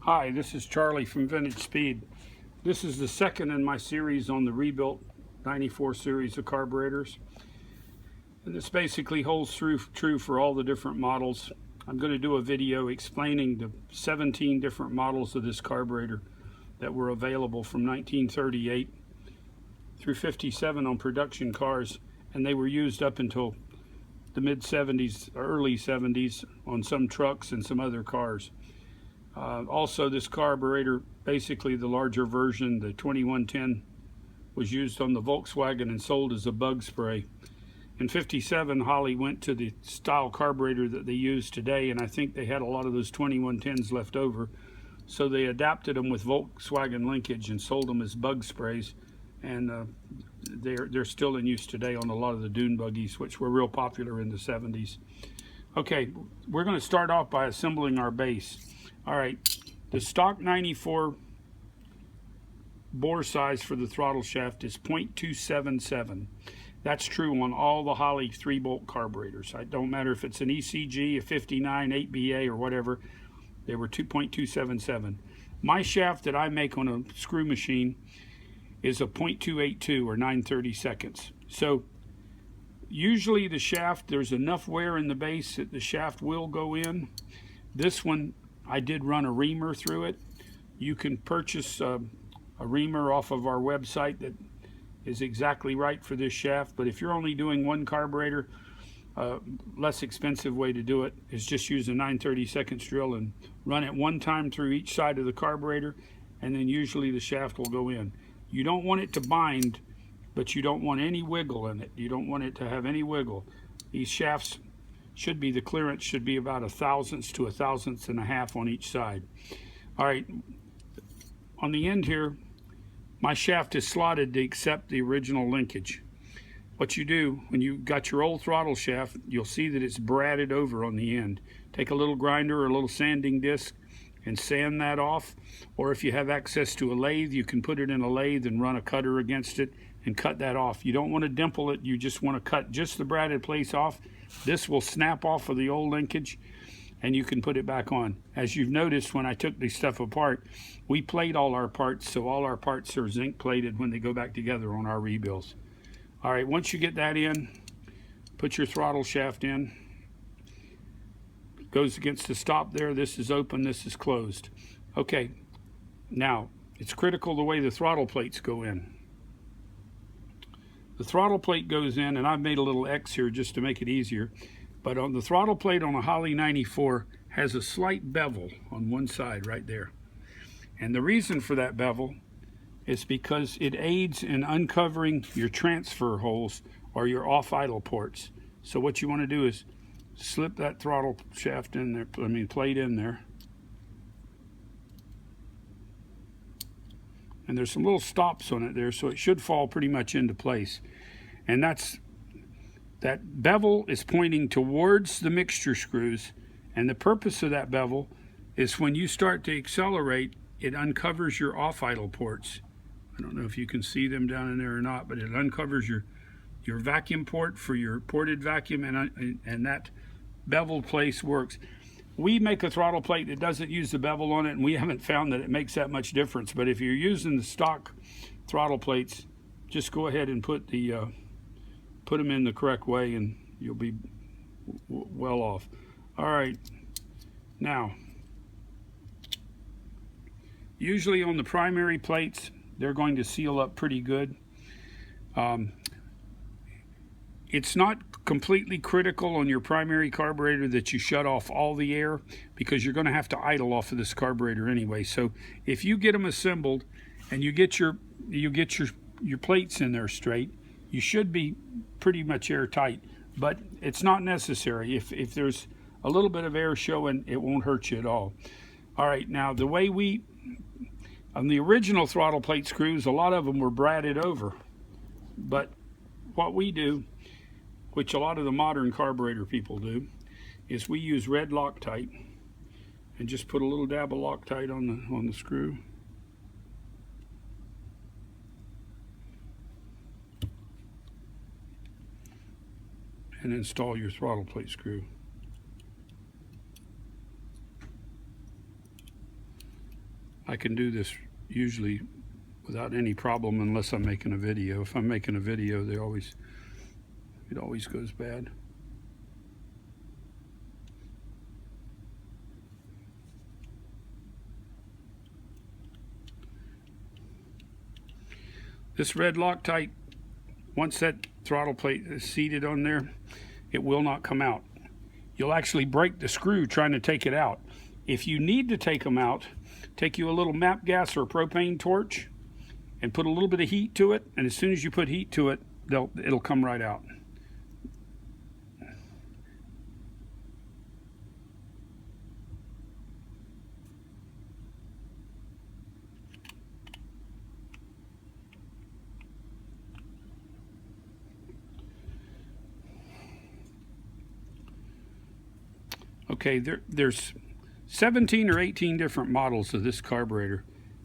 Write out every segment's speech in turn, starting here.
Hi, this is Charlie from Vintage Speed. This is the second in my series on the rebuilt 94 series of carburetors. And this basically holds true for all the different models. I'm going to do a video explaining the 17 different models of this carburetor that were available from 1938 through 57 on production cars, and they were used up until the mid 70s, early 70s on some trucks and some other cars. Also, this carburetor, basically the larger version, the 2110, was used on the Volkswagen and sold as a bug spray. In 57, Holley went to the style carburetor that they use today, and I think they had a lot of those 2110s left over, so they adapted them with Volkswagen linkage and sold them as bug sprays, and they're still in use today on a lot of the dune buggies, which were real popular in the 70s. Okay, we're going to start off by assembling our base. All right, the stock 94 bore size for the throttle shaft is 0.277. That's true on all the Holley 3-bolt carburetors. It don't matter if it's an ECG, a 59, 8BA, or whatever, they were 2.277. My shaft that I make on a screw machine is a 0.282 or 9/32. So usually the shaft, there's enough wear in the base that the shaft will go in. This one, I did run a reamer through it. You can purchase a reamer off of our website that is exactly right for this shaft, but if you're only doing one carburetor, less expensive way to do it is just use a 9/32 drill and run it one time through each side of the carburetor, and then usually the shaft will go in. You don't want it to bind, but you don't want any wiggle in it. You don't want it to have any wiggle. These shafts should be, the clearance should be about 1/1000th to 1/1000th and a half on each side. All right, on the end here, my shaft is slotted to accept the original linkage. What you do when you got your old throttle shaft, you'll see that it's bradded over on the end. Take a little grinder or a little sanding disc and sand that off, or if you have access to a lathe, you can put it in a lathe and run a cutter against it and cut that off. You don't want to dimple it, you just want to cut just the bradded place off. This will snap off of the old linkage and you can put it back on. As you've noticed, when I took this stuff apart, we plate all our parts, so all our parts are zinc plated when they go back together on our rebuilds. All right, once you get that in, put your throttle shaft in. It goes against the stop there. This is open, this is closed. Okay, now it's critical the way the throttle plates go in. The throttle plate goes in, and I've made a little X here just to make it easier, but on the throttle plate on a Holley 94 has a slight bevel on one side right there. And the reason for that bevel is because it aids in uncovering your transfer holes or your off-idle ports. So what you want to do is slip that throttle shaft in there, plate in there. And there's some little stops on it there, so it should fall pretty much into place. And that bevel is pointing towards the mixture screws, and the purpose of that bevel is when you start to accelerate, it uncovers your off-idle ports. I don't know if you can see them down in there or not, but it uncovers your vacuum port for your ported vacuum, and that bevel place works. We make a throttle plate that doesn't use the bevel on it, and we haven't found that it makes that much difference. But if you're using the stock throttle plates, just go ahead and put them in the correct way, and you'll be well off. All right, now, usually on the primary plates, they're going to seal up pretty good. It's not completely critical on your primary carburetor that you shut off all the air, because you're going to have to idle off of this carburetor anyway. So if you get them assembled and you get your plates in there straight, you should be pretty much airtight. But it's not necessary. If there's a little bit of air showing, it won't hurt you at all. All right, now the way on the original throttle plate screws, a lot of them were bradded over. But what we do, which a lot of the modern carburetor people do, is we use red Loctite and just put a little dab of Loctite on the screw. And install your throttle plate screw. I can do this usually without any problem unless I'm making a video. If I'm making a video, it always goes bad. This red Loctite, once that throttle plate is seated on there, it will not come out. You'll actually break the screw trying to take it out. If you need to take them out, take you a little MAP gas or a propane torch and put a little bit of heat to it, and as soon as you put heat to it, it'll come right out. Okay, there's 17 or 18 different models of this carburetor.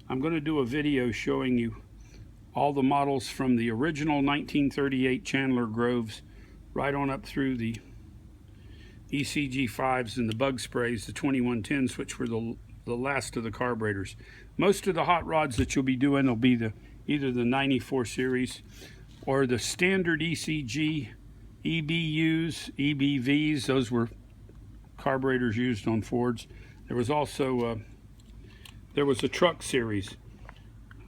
I'm going to do a video showing you all the models from the original 1938 Chandler Groves right on up through the ECG 5s and the bug sprays, the 2110s, which were the last of the carburetors. Most of the hot rods that you'll be doing will be either the 94 series or the standard ECG EBUs, EBVs. Those were carburetors used on Fords. There was also a truck series,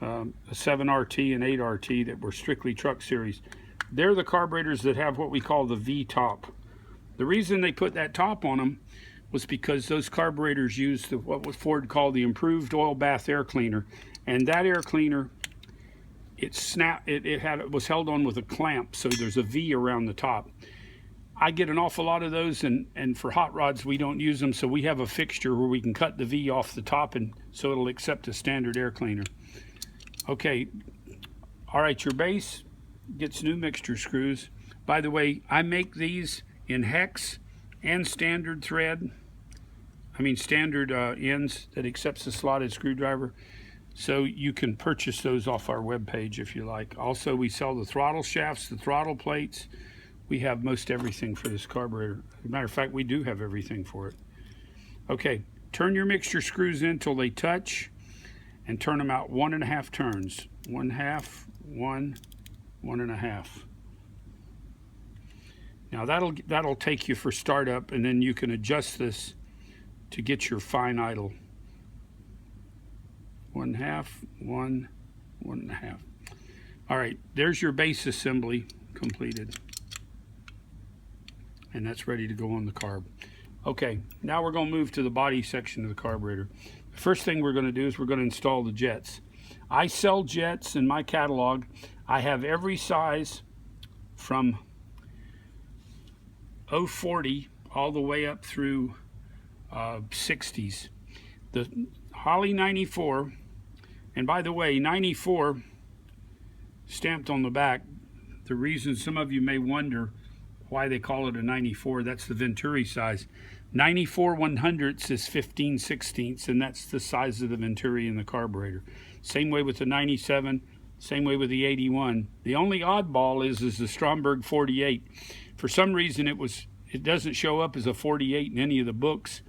a 7RT and 8RT that were strictly truck series. They're the carburetors that have what we call the V top. The reason they put that top on them was because those carburetors used what Ford called the improved oil bath air cleaner, and that air cleaner, it was held on with a clamp, so there's a V around the top. I get an awful lot of those, and for hot rods we don't use them, so we have a fixture where we can cut the V off the top, and so it'll accept a standard air cleaner. Okay, all right, your base gets new mixture screws. By the way, I make these in hex and standard thread. Standard ends that accepts a slotted screwdriver. So you can purchase those off our webpage if you like. Also, we sell the throttle shafts, the throttle plates. We have most everything for this carburetor. As a matter of fact, we do have everything for it. Okay, turn your mixture screws in till they touch and turn them out 1.5 turns. 1/2, 1, 1.5. Now that'll take you for startup, and then you can adjust this to get your fine idle. 1/2, 1, 1.5. All right, there's your base assembly completed. And that's ready to go on the carb. Okay, now we're going to move to the body section of the carburetor. The first thing we're going to do is we're going to install the jets. I sell jets in my catalog. I have every size from 040 all the way up through 60s. The Holley 94, and by the way, 94 stamped on the back. The reason some of you may wonder why they call it a 94, that's the Venturi size. 94 100ths is 15/16, and that's the size of the Venturi in the carburetor. Same way with the 97, same way with the 81. The only oddball is the Stromberg 48. For some reason it doesn't show up as a 48 in any of the books.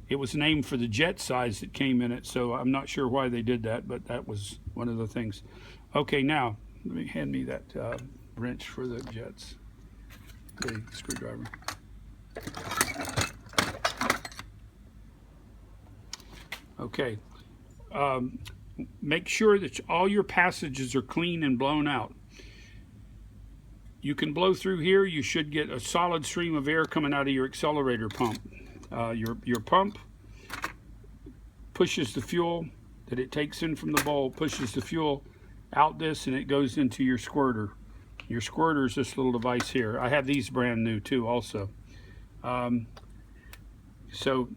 It was named for the jet size that came in it, so I'm not sure why they did that, but that was one of the things. Okay, now hand me that wrench for the jets. The screwdriver. Okay, make sure that all your passages are clean and blown out. You can blow through here. You should get a solid stream of air coming out of your accelerator pump. Your pump pushes the fuel that it takes in from the bowl, pushes the fuel out this, and it goes into your squirter. Your squirter is this little device here. I have these brand new too also. So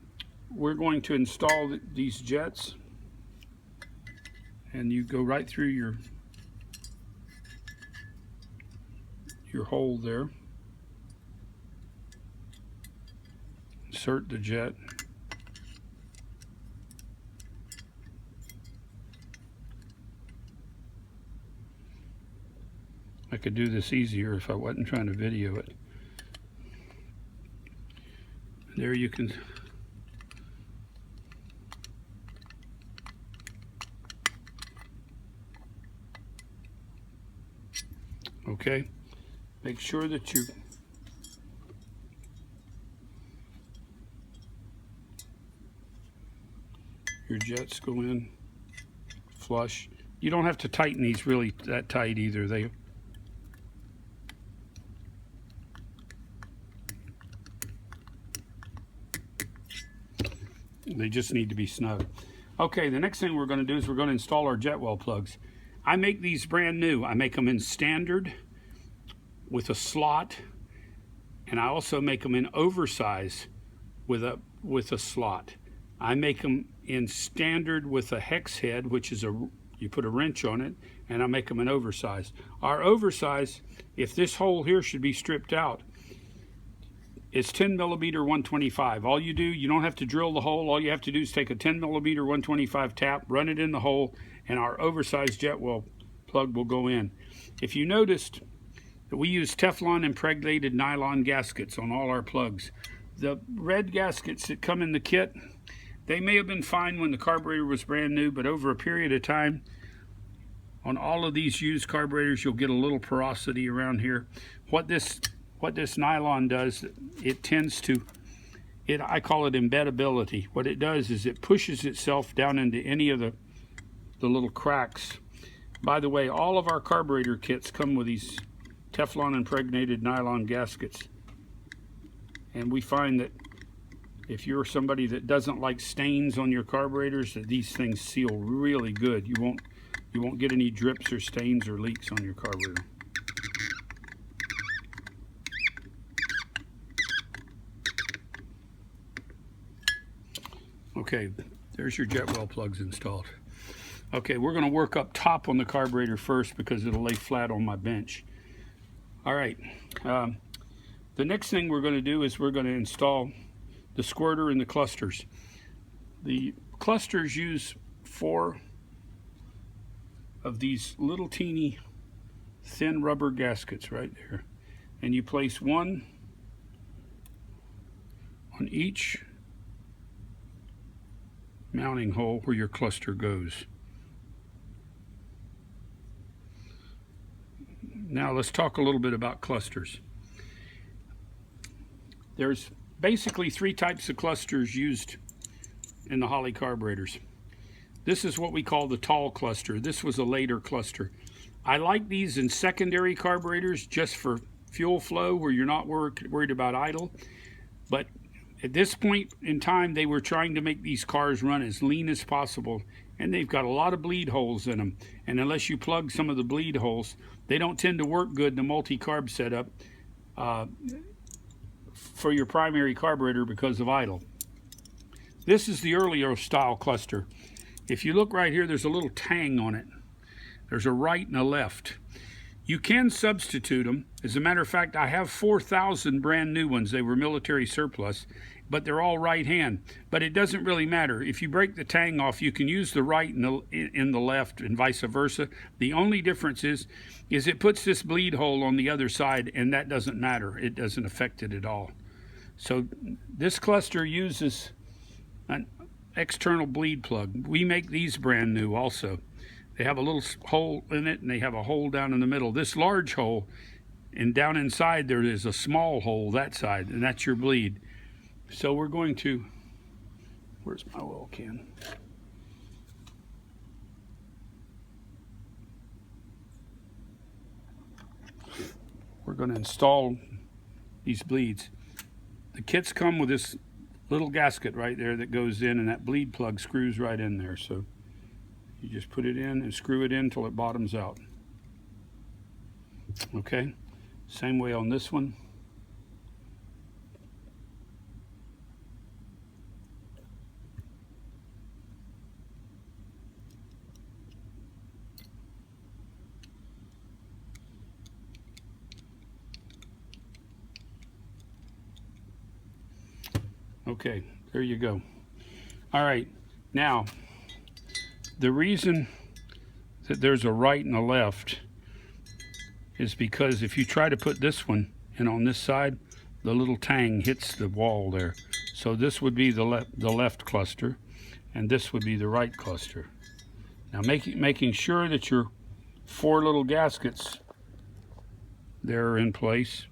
we're going to install these jets, and you go right through your hole there. Insert the jet. I could do this easier if I wasn't trying to video it. There you can Okay, make sure that your jets go in flush. You don't have to tighten these really that tight either. They just need to be snug. Okay, the next thing we're going to do is we're going to install our jet well plugs. I make these brand new. I make them in standard with a slot, and I also make them in oversize with a slot. I make them in standard with a hex head, which is you put a wrench on it, and I make them in oversize. Our oversize, if this hole here should be stripped out, it's 10 millimeter 125. All you do, you don't have to drill the hole. All you have to do is take a 10 millimeter 125 tap, run it in the hole, and our oversized jet well plug will go in. If you noticed that we use teflon impregnated nylon gaskets on all our plugs. The red gaskets that come in the kit, they may have been fine when the carburetor was brand new, but over a period of time, on all of these used carburetors, you'll get a little porosity around here. What this nylon does, it tends to, I call it embeddability. What it does is it pushes itself down into any of the little cracks. By the way, all of our carburetor kits come with these Teflon impregnated nylon gaskets. And we find that if you're somebody that doesn't like stains on your carburetors, that these things seal really good. You won't get any drips or stains or leaks on your carburetor. Okay, there's your jet well plugs installed. Okay, we're going to work up top on the carburetor first because it'll lay flat on my bench. All right, the next thing we're going to do is we're going to install the squirter and the clusters. The clusters use 4 of these little teeny thin rubber gaskets right there, and you place one on each mounting hole where your cluster goes. Now let's talk a little bit about clusters. There's basically 3 types of clusters used in the Holley carburetors. This is what we call the tall cluster. This was a later cluster. I like these in secondary carburetors just for fuel flow where you're not worried about idle. But at this point in time, they were trying to make these cars run as lean as possible, and they've got a lot of bleed holes in them. And unless you plug some of the bleed holes, they don't tend to work good in a multi-carb setup for your primary carburetor because of idle. This is the earlier style cluster. If you look right here, there's a little tang on it. There's a right and a left. You can substitute them. As a matter of fact, I have 4,000 brand new ones. They were military surplus, but they're all right hand. But it doesn't really matter. If you break the tang off, you can use the right in the left and vice versa. The only difference is it puts this bleed hole on the other side, and that doesn't matter. It doesn't affect it at all. So this cluster uses an external bleed plug. We make these brand new also. They have a little hole in it, and they have a hole down in the middle. This large hole, and down inside there is a small hole that side, and that's your bleed. So we're going to, where's my oil can? We're going to install these bleeds. The kits come with this little gasket right there that goes in, and that bleed plug screws right in there. So you just put it in and screw it in until it bottoms out. Okay, same way on this one. Okay, there you go. All right, now the reason that there's a right and a left is because if you try to put this one in on this side, the little tang hits the wall there. So this would be the left cluster, and this would be the right cluster. Now making sure that your 4 little gaskets they're in place.